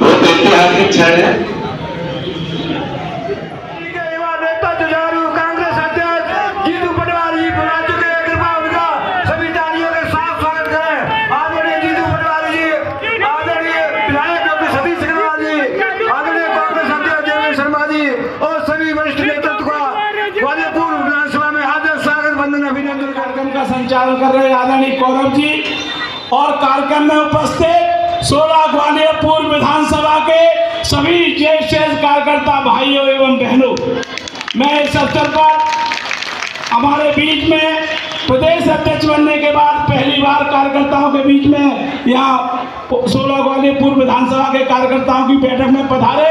बहुत ऐतिहासिक क्षण है। संचालन कर रहे आदरणीय कौरव जी और कार्यक्रम में उपस्थित 16 ग्वालियर पूर्व विधानसभा के सभी ज्येष्ठ कार्यकर्ता भाइयों एवं बहनों, मैं इस अवसर पर हमारे बीच में प्रदेश अध्यक्ष बनने के बाद पहली बार कार्यकर्ताओं के बीच में यहाँ 16 ग्वालियर पूर्व विधानसभा के कार्यकर्ताओं की बैठक में पधारे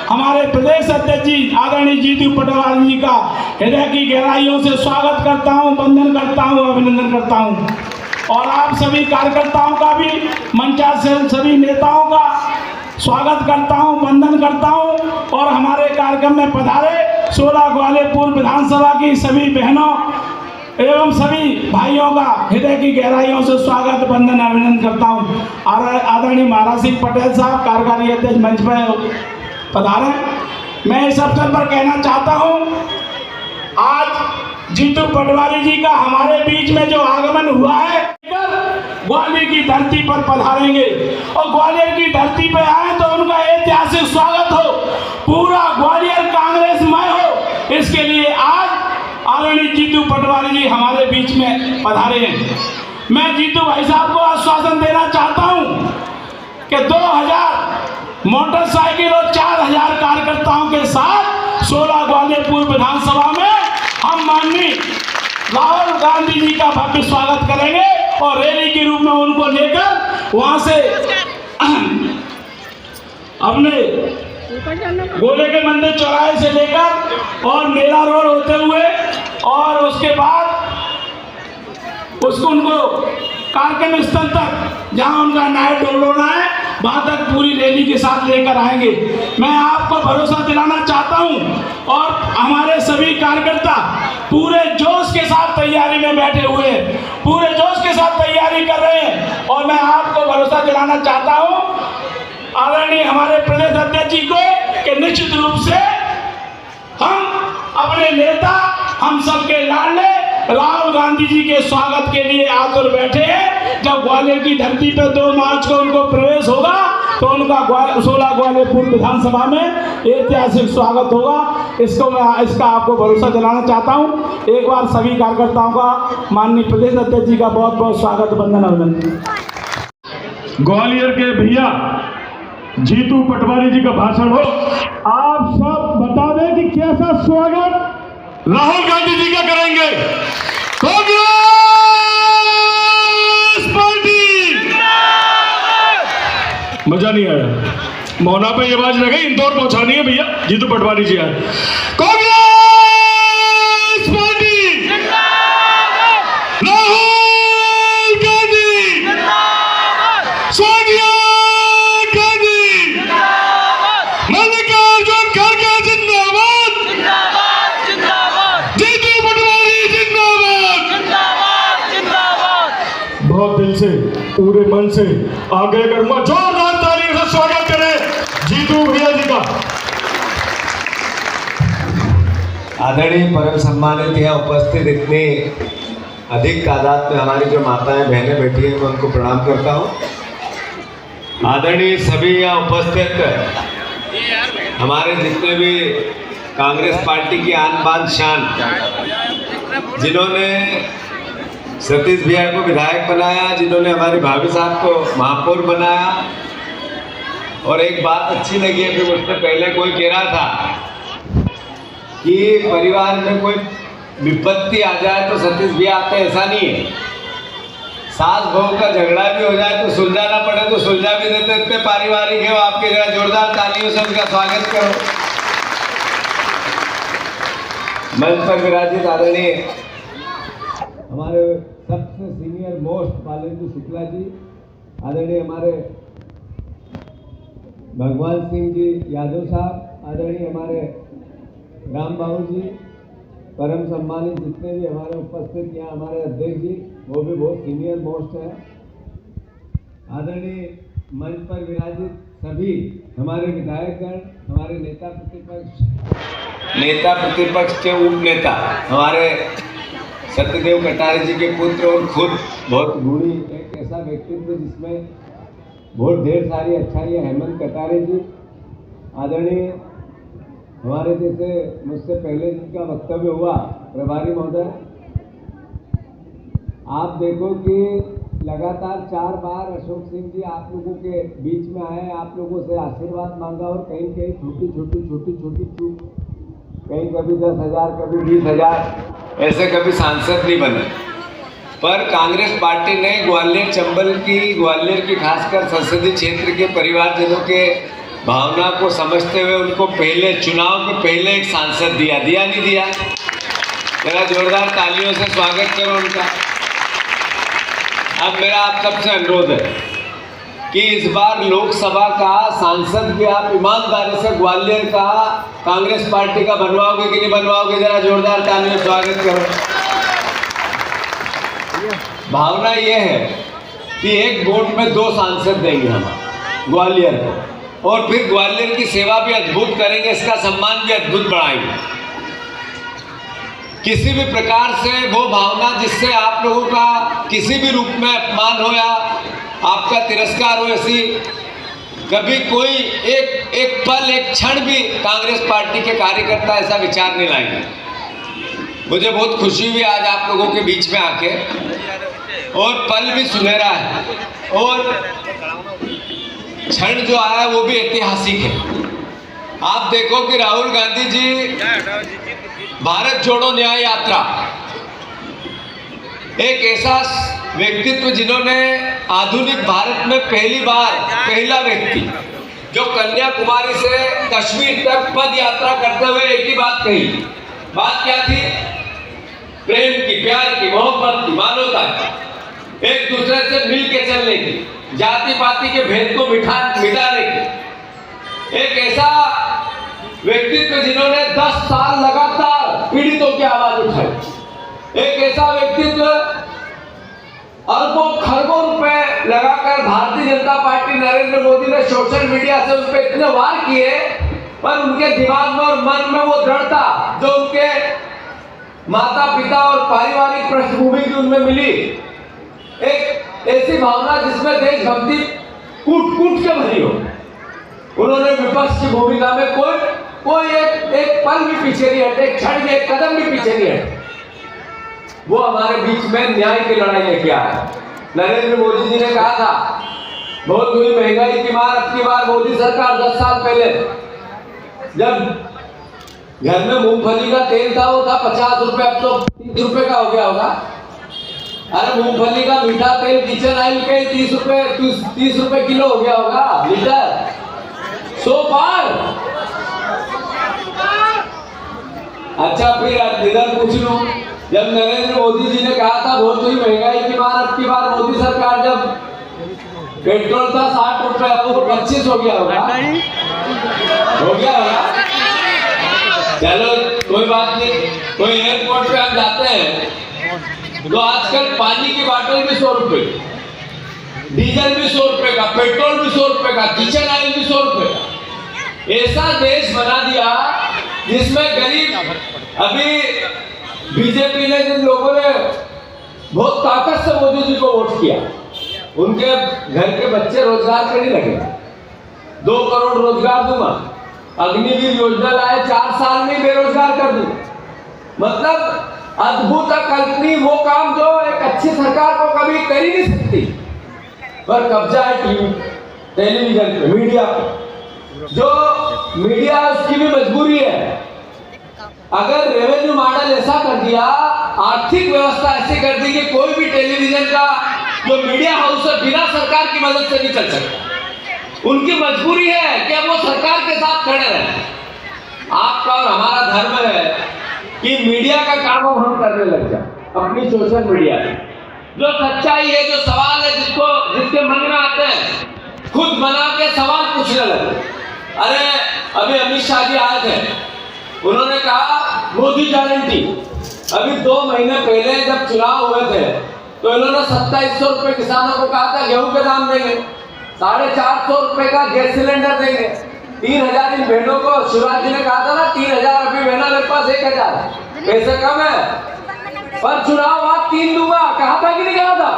हमारे प्रदेश अध्यक्ष जी आदरणीय जीतू पटवारी जी का हृदय की गहराइयों से स्वागत करता हूं, वंदन करता हूं, अभिनंदन करता हूं। और आप सभी कार्यकर्ताओं का भी मंचासीन से सभी नेताओं का स्वागत करता हूं, वंदन करता हूं। और हमारे कार्यक्रम में पधारे 16 ग्वालियर पूर्व विधानसभा की सभी बहनों एवं सभी भाइयों का हृदय की गहराइयों से स्वागत, वंदन, अभिनंदन करता हूँ। आदरणीय महाराज सिंह पटेल साहब कार्यकारी अध्यक्ष मंच पर पधारे। मैं इस अवसर पर कहना चाहता हूँ, आज जीतू पटवारी जी का हमारे बीच में जो आगमन हुआ है, ग्वालियर की धरती पर पधारेंगे और ग्वालियर की धरती पर आए तो उनका ऐतिहासिक स्वागत हो, पूरा ग्वालियर कांग्रेसमय हो। इसके लिए आज आदरणीय जीतू पटवारी जी हमारे बीच में पधारे हैं। मैं जीतू भाई साहब को आश्वासन देना चाहता हूँ कि 2000 मोटरसाइकिल और 4000 कार्यकर्ताओं के साथ 16 ग्वालियर पूर्व विधानसभा में हम माननीय राहुल गांधी जी का भव्य स्वागत करेंगे और रैली के रूप में उनको लेकर वहां से अपने गोले के मंदिर चौराहे से लेकर और मेला रोड होते हुए और उसके बाद उसको उनको कार्यक्रम स्थल तक जहां उनका नाइट डोलना है वहां तक पूरी रैली के साथ लेकर आएंगे। मैं आपको भरोसा दिलाना चाहता हूं और हमारे सभी कार्यकर्ता पूरे जोश के साथ तैयारी में बैठे हुए हैं, पूरे जोश के साथ तैयारी कर रहे हैं। और मैं आपको भरोसा दिलाना चाहता हूं आदरणीय हमारे प्रदेश अध्यक्ष जी को कि निश्चित रूप से हम अपने नेता, हम सबके लाडले राहुल गांधी जी के स्वागत के लिए आतुर बैठे हैं। जब ग्वालियर की धरती पर 2 मार्च को उनको प्रवेश होगा तो उनका 16 ग्वालियर पूर्व विधानसभा में ऐतिहासिक स्वागत होगा। इसका आपको भरोसा दिलाना चाहता हूं। एक बार सभी कार्यकर्ताओं का माननीय प्रदेश अध्यक्ष जी का बहुत बहुत स्वागत, वंदन, अभिनंदन। ग्वालियर के भैया जीतू पटवारी जी का भाषण हो, आप सब बता दें कि कैसा स्वागत राहुल गांधी जी का करेंगे। कांग्रेस पार्टी, मजा नहीं आया, मोहना पे ये आवाज लगे इंदौर पहुंचानी है भैया, जीतू पटवारी जी आए। कांग्रेस पार्टी, राहुल गांधी, सोनिया गांधी, मल्लिकार्जुन खड़गे जिंदाबाद, जीतू पटवारी जिंदाबाद। बहुत दिल से, पूरे मन से आगे करूंगा, जोरदार तालियों से स्वागत करें जीतू भैया जी का। आदरणीय परम सम्मानित यहाँ उपस्थित इतनी अधिक तादाद में हमारी जो माताएं बहनें बैठी हैं, मैं उनको प्रणाम करता हूँ। आदरणीय सभी यहाँ उपस्थित हमारे जितने भी कांग्रेस पार्टी की आन बान शान, जिन्होंने सतीश भैया को विधायक बनाया, जिन्होंने हमारे भाभी साहब को महापौर बनाया। और एक बात अच्छी लगी है कि मुझसे पहले कोई कह रहा था कि परिवार में कोई विपत्ति आ जाए तो सतीश भैया आते, ऐसा नहीं है। सास बहू का झगड़ा भी हो जाए तो सुलझाना पड़े तो सुलझा भी देते, इतने पारिवारिक है। आपके जरा जोरदार तालियों से उनका स्वागत करो। मंच पर विराजित आदरणीय हमारे सबसे सीनियर मोस्ट बालेंद्र शुक्ला जी, आदरणीय हमारे भगवान सिंह जी यादव साहब, आदरणीय हमारे राम बाबू जी, परम सम्मानित जितने भी हमारे उपस्थित यहाँ हमारे अध्यक्ष जी, वो भी बहुत सीनियर मोस्ट हैं। आदरणीय मंच पर विराजित सभी हमारे विधायकगण, हमारे नेता प्रतिपक्ष के उप नेता, हमारे सत्यदेव कटारे जी के पुत्र और खुद बहुत गुणी एक ऐसा व्यक्तित्व जिसमें बहुत ढेर सारी अच्छाइयाँ, हेमंत कटारे जी, आदरणीय हमारे जैसे मुझसे पहले जिनका वक्तव्य हुआ प्रभारी महोदय, आप देखो कि लगातार 4 बार अशोक सिंह जी आप लोगों के बीच में आए, आप लोगों से आशीर्वाद मांगा और कहीं कहीं छोटी छोटी चूक, कहीं कभी 10,000 कभी 20,000 ऐसे कभी सांसद नहीं बने। पर कांग्रेस पार्टी ने ग्वालियर की खासकर संसदीय क्षेत्र के परिवारजनों के भावना को समझते हुए उनको पहले चुनाव के पहले एक सांसद दिया नहीं दिया? जरा जोरदार तालियों से स्वागत करो उनका। अब मेरा आप सबसे अनुरोध है कि इस बार लोकसभा का सांसद भी आप ईमानदारी से ग्वालियर का कांग्रेस पार्टी का बनवाओगे कि नहीं बनवाओगे? जरा जोरदार तालियों से स्वागत करो। भावना यह है कि एक वोट में 2 सांसद देंगे हम ग्वालियर को, और फिर ग्वालियर की सेवा भी अद्भुत करेंगे, इसका सम्मान भी अद्भुत बढ़ाएंगे। किसी भी प्रकार से वो भावना जिससे आप लोगों का किसी भी रूप में अपमान हो या आपका तिरस्कार हो, ऐसी कभी कोई एक पल एक क्षण भी कांग्रेस पार्टी के कार्यकर्ता ऐसा विचार नहीं लाएंगे। मुझे बहुत खुशी हुई आज आप लोगों के बीच में आके, और पल भी सुनहरा है और क्षण जो आया वो भी ऐतिहासिक है। आप देखो कि राहुल गांधी जी भारत जोड़ो न्याय यात्रा, एक ऐसा व्यक्तित्व जिन्होंने आधुनिक भारत में पहला व्यक्ति जो कन्याकुमारी से कश्मीर तक पद यात्रा करते हुए एक ही बात कही। बात क्या थी? प्रेम की, प्यार की, मोहब्बत की, मानवता की, एक दूसरे से मिल के चलने की, जाति पाति के भेद को मिटाने की। एक ऐसा व्यक्तित्व जिन्होंने 10 साल लगातार पीड़ितों की आवाज उठाई। एक ऐसा व्यक्तित्व अरबों खरबों रुपए लगाकर भारतीय जनता पार्टी नरेंद्र मोदी ने सोशल मीडिया से उन पर इतने वार किए, पर उनके दिमाग में और मन में वो दृढ़ता जो उनके माता पिता और पारिवारिक पृष्ठभूमि की उनमें मिली, एक ऐसी भावना जिसमें देशभक्ति कूट के भरी हो। उन्होंने विपक्ष की भूमिका में कोई एक पल भी पीछे नहीं हटे, एक क्षण भी, एक कदम भी पीछे नहीं हटे। वो हमारे बीच में न्याय की लड़ाई लेके आया। नरेंद्र मोदी जी ने कहा था बहुत हुई महंगाई की मार, अब की बार मोदी सरकार 10 साल पहले जब घर में मूंगफली का तेल था वो था 50 रुपए, अब तो 30 रुपए का हो गया होगा। अरे मूंगफली का मीठा तेल किचन ऑयल के 30 रुपए किलो हो गया होगा लीटर, 100 पार। अच्छा फिर इधर पूछ लूं, जब नरेंद्र मोदी जी ने कहा था बहुत हुई महंगाई की मार, अब की बार मोदी सरकार जब पेट्रोल था 60 रुपए, अब वो 25 हो गया होगा। चलो कोई बात नहीं, कोई एयरपोर्ट पे हम जाते हैं तो आजकल पानी की बोतल भी 100 रुपए, डीजल भी 100 रुपए का, पेट्रोल भी 100 रुपए का, किचन ऑयल भी 100 रुपए का। ऐसा देश बना दिया जिसमें गरीब, अभी बीजेपी ने जिन लोगों ने बहुत ताकत से मोदी जी को वोट किया, उनके घर के बच्चे रोजगार पे नहीं लगे। 2 करोड़ रोजगार दूंगा, अग्निवीर योजना लाए, 4 साल में बेरोजगार कर दूं। मतलब अद्भुत अकल्पनीय वो काम जो एक अच्छी सरकार को कभी कर ही नहीं सकती। पर कब्जा है टीवी टेलीविजन पे, मीडिया पे। जो मीडिया उसकी भी मजबूरी है। अगर रेवेन्यू मॉडल ऐसा कर दिया, आर्थिक व्यवस्था ऐसी कर दी कि कोई भी टेलीविजन का जो मीडिया हाउस है बिना सरकार की मदद से नहीं चल सकता। उनकी मजबूरी है कि अब वो सरकार के साथ खड़े रहे। आपका और हमारा धर्म है कि मीडिया का काम हम करने लग जाए अपनी सोशल मीडिया पे। जो सच्चाई है, जो सवाल है, जिसके मन में आते हैं, खुद बना के सवाल पूछने लगे। अरे अभी अमित शाह जी आए थे, उन्होंने कहा मोदी गारंटी। अभी 2 महीने पहले जब चुनाव हुए थे तो इन्होंने 2700 रुपए किसानों को कहा था गेहूं के दाम देंगे। 450 रुपए का गैस सिलेंडर देंगे, 3000 इन बहनों को। शिवराज जी ने कहा था ना 3000, अभी बहना मेरे पास 1000, पैसे कम है पर चुनाव आप 3 दूंगा, कहा था कि नहीं कहा था?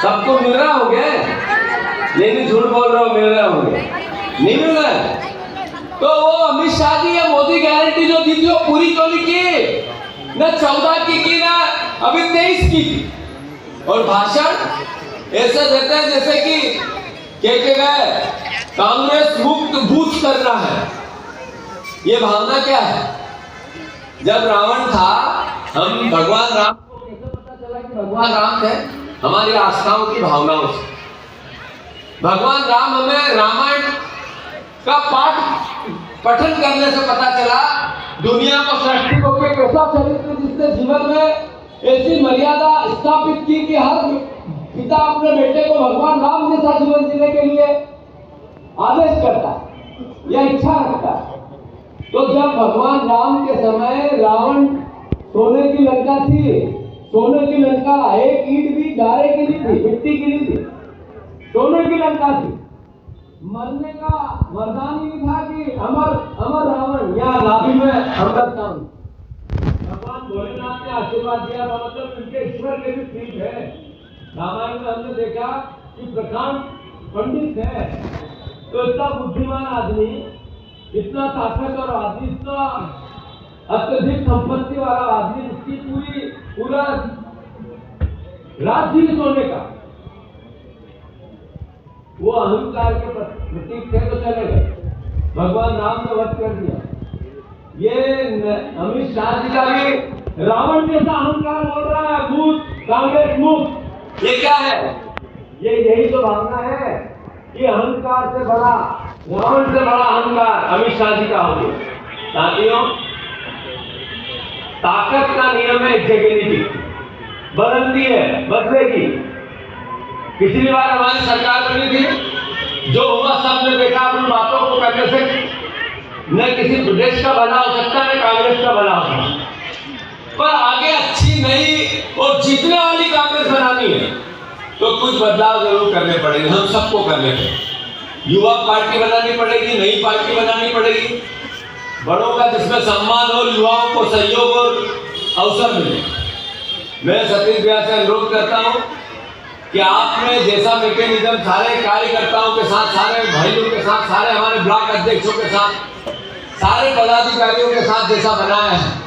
सबको मिल रहा होंगे, लेकिन झूठ बोल रहे हो, मिल रहे होंगे, नहीं मिल रहे। तो वो अमित शाह जी या मोदी गारंटी जो दी थी वो पूरी तो नहीं की, न 14 की ना अभी 23 की। और भाषण ऐसे देते हैं जैसे कि के गए कांग्रेस मुक्त बूथ करना है। ये भावना क्या है? जब रावण था, हम भगवान राम को कैसे पता चला कि भगवान राम थे? हमारी आस्थाओं की भावनाओं से। भगवान राम हमें रामायण का पठन करने से पता चला। दुनिया को सृष्टि को कैसा चरित्र जिसने जीवन में ऐसी मर्यादा स्थापित की कि हर पिता अपने बेटे को भगवान राम जैसा जीवन जीने के लिए आदेश करता या इच्छा रखता। तो जब भगवान राम के समय रावण सोने की लंका थी, सोने की लंका, एक ईंट भी गारे की नहीं थी, मिट्टी की नहीं थी, सोने की लंका थी। मरने का वरदान ही था कि अमर अमर रावण, या नाभि में अमृत नाम। भगवान भोलेनाथ ने आशीर्वाद दिया था, मतलब उनके ईश्वर के भी ठीक है। रामायण में हमने देखा कि प्रधान पंडित है, तो इतना बुद्धिमान आदमी, इतना ताकतवर आदमी, इतना अत्यधिक संपत्ति वाला आदमी, जिसकी पूरा राज्य सोने का, वो अहंकार के प्रतीक थे तो चले गए। भगवान राम ने वध कर दिया। ये अमित शाह जी का भी रावण जैसा अहंकार बोल रहा है, भूत कांग्रेस मुक्त। ये क्या है? ये यही तो भावना है कि अहंकार से बड़ा, रावण से बड़ा अहंकार अमित शाह जी का हो गया। साथियों, ताकत का नियम है, एक जगह नहीं थी, बदलती है, बदलेगी। पिछली बार हमारी सरकार बनी थी, जो हुआ सबने देखा। अपनी बातों को करने से न किसी प्रदेश का भला हो सकता, न कांग्रेस का भला हो सकता। पर आगे अच्छी नई और जीतने वाली कांग्रेस बनानी है तो कुछ बदलाव जरूर करने पड़ेंगे, हम सबको करने पड़ेंगे। युवा पार्टी बनानी पड़ेगी, नई पार्टी बनानी पड़ेगी, बड़ों का जिसमें सम्मान हो, युवाओं को सहयोग और अवसर मिले। मैं सतीश भैया से अनुरोध करता हूँ कि आपने जैसा मैकेनिज्म सारे कार्यकर्ताओं के साथ, सारे भाइयों के साथ, सारे हमारे ब्लॉक अध्यक्षों के साथ, सारे पदाधिकारियों के साथ जैसा बनाया है,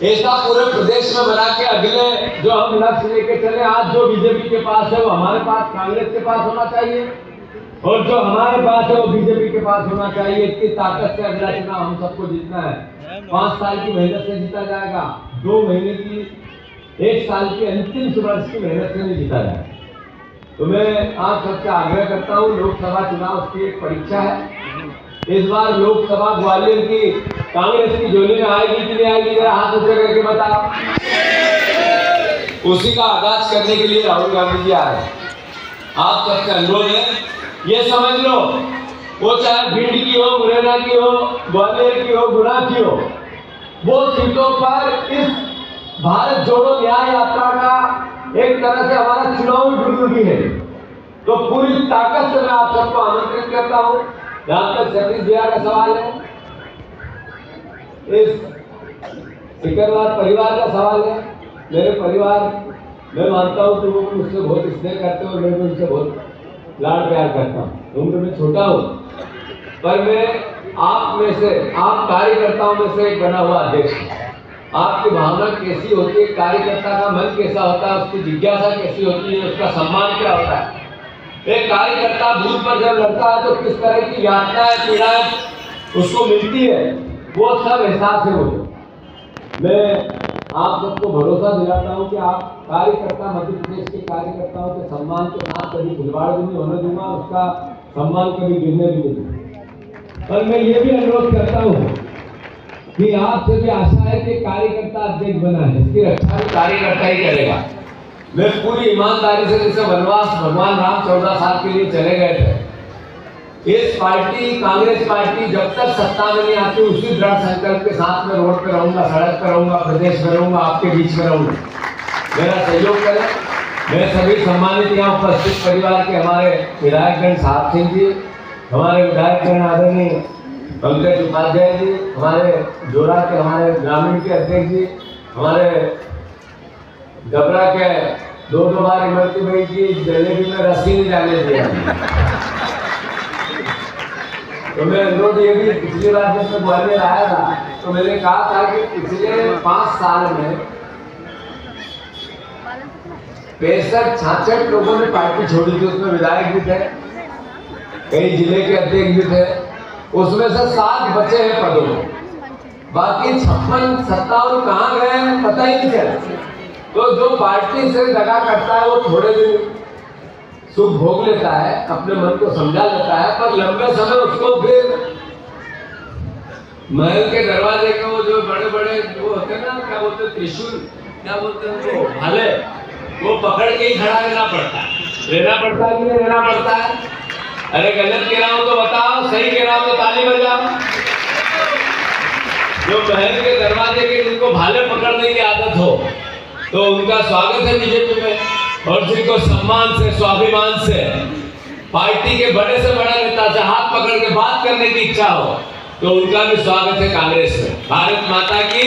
ऐसा पूरे प्रदेश में बना के अगले जो हम लक्ष्य लेके चले, आज जो बीजेपी के पास है वो हमारे पास, कांग्रेस के पास होना चाहिए, और जो हमारे पास है वो बीजेपी के पास होना चाहिए। इतनी ताकत से अगला चुनाव हम सबको जीतना है। 5 साल की मेहनत से जीता जाएगा, 2 महीने की, 1 साल की अंतिम वर्ष की मेहनत से नहीं जीता जाएगा। तो मैं आप सबसे आग्रह करता हूँ, लोकसभा चुनाव की एक परीक्षा है। इस बार लोकसभा ग्वालियर की कांग्रेस की झोली में आएगी कि नहीं आएगी, जरा हाथ ऊंचे करके बताओ। उसी का आगाज करने के लिए राहुल गांधी जी आ रहे हैं। आप सबसे अनुरोध है, ये समझ लो, वो चाहे भिंड की हो, मुरैना की हो, ग्वालियर की हो, गुना की हो, वो सीटों पर इस भारत जोड़ो न्याय यात्रा का एक तरह से हमारा चुनावी ड्यूटी है। तो पूरी ताकत से मैं आप सबको आमंत्रित करता हूँ। जहां तक सतीश भैया का सवाल है, इस सिकरवार परिवार का सवाल है, मेरे परिवार, मैं मानता हूँ कि वो मुझसे बहुत स्नेह करते हैं और मैं भी उनसे बहुत लाड प्यार करता हूँ। उम्र में छोटा हूँ, पर मैं आप में से, आप कार्यकर्ताओं में से एक बना हुआ अध्यक्ष हूँ। आपकी भावना कैसी होती है, कार्यकर्ता का मन कैसा होता है, उसकी जिज्ञासा कैसी होती है, उसका सम्मान क्या होता है। एक कार्यकर्ता बूथ पर जब लड़ता है तो किस तरह की यातनाएं, पीड़ाएं उसको मिलती है, वो सब एहसास है मुझे। मैं आप सबको भरोसा दिलाता हूँ कि आप कार्यकर्ता, मध्य प्रदेश के कार्यकर्ताओं के सम्मान के साथ कभी खिलवाड़ भी नहीं होने दूंगा, उसका सम्मान कभी गिरने भी नहीं दूंगा। पर मैं ये भी अनुरोध करता हूँ कि आपसे भी आशा है कि कार्यकर्ता अध्यक्ष बना है, इसकी रक्षा भी कार्यकर्ता ही करेगा। मैं पूरी ईमानदारी से, जैसे वनवास भगवान राम 14 साल के लिए चले गए थे, इस पार्टी, कांग्रेस पार्टी जब तक सत्ता में नहीं आती, उसी दृढ़ संकल्प के साथ में रोड पे रहूंगा, सड़क पे रहूंगा, प्रदेश में रहूंगा, आपके बीच में रहूंगा। मेरा सहयोग करें, मैं सभी सम्मानित यहाँ उपस्थित परिवार के हमारे विधायकगण साहब सिंह जी, हमारे विधायकगण आदरणीय पंकज उपाध्याय जी, हमारे जोरा के हमारे ग्रामीण के अध्यक्ष जी, हमारे डबरा के दो बार इमरती भाई जी जलेबी में रस्सी नहीं डालने दिया। तो मैं अनुरोध ये भी, पिछली बार जब मैं ग्वालियर आया था तो मैंने कहा था कि पिछले 5 साल में 65-66 लोगों ने पार्टी छोड़ी थी। उसमें विधायक भी थे, कई जिले के अध्यक्ष भी थे, उसमें से 7 बचे हैं पदों में, बाकी 56-57 कहाँ गए पता ही नहीं चला। तो जो पार्टी से दगा करता है वो थोड़े दिन सुख भोग लेता है, अपने मन को समझा लेता है, पर लंबे समय उसको फिर महल के दरवाजे के वो जो बड़े बड़े वो होते हैं ना, क्या बोलते हैं, त्रिशूल क्या बोलते हैं, वो भाले, वो पकड़ के ही खड़ा रहना पड़ता है। रहना पड़ता है कि नहीं रहना पड़ता है? अरे गलत कह रहा हूं तो बताओ, सही कह रहा हूं तो ताली बजाओ। जो महल के दरवाजे के जिनको भाले पकड़ने की आदत हो तो उनका स्वागत है बीजेपी में, और जिनको सम्मान से, स्वाभिमान से, पार्टी के बड़े से बड़ा नेता से हाथ पकड़ के बात करने की इच्छा हो तो उनका भी स्वागत है कांग्रेस में। भारत माता की